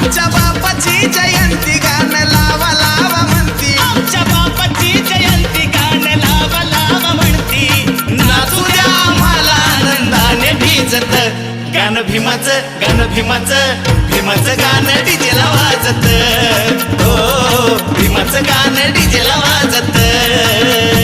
आमच्या बापाची जयंती गाणं लावा लावा म्हणती, आमच्या बापाची जयंती गाणं लावा लावा म्हणती. नाचू द्या आम्हाला आनंदाने भिजत, गाणं भीमाचं गाणं भीमाचं भीमाचं गाणं डीजेला वाजत, हो भीमाचं गाणं डीजेला वाजत.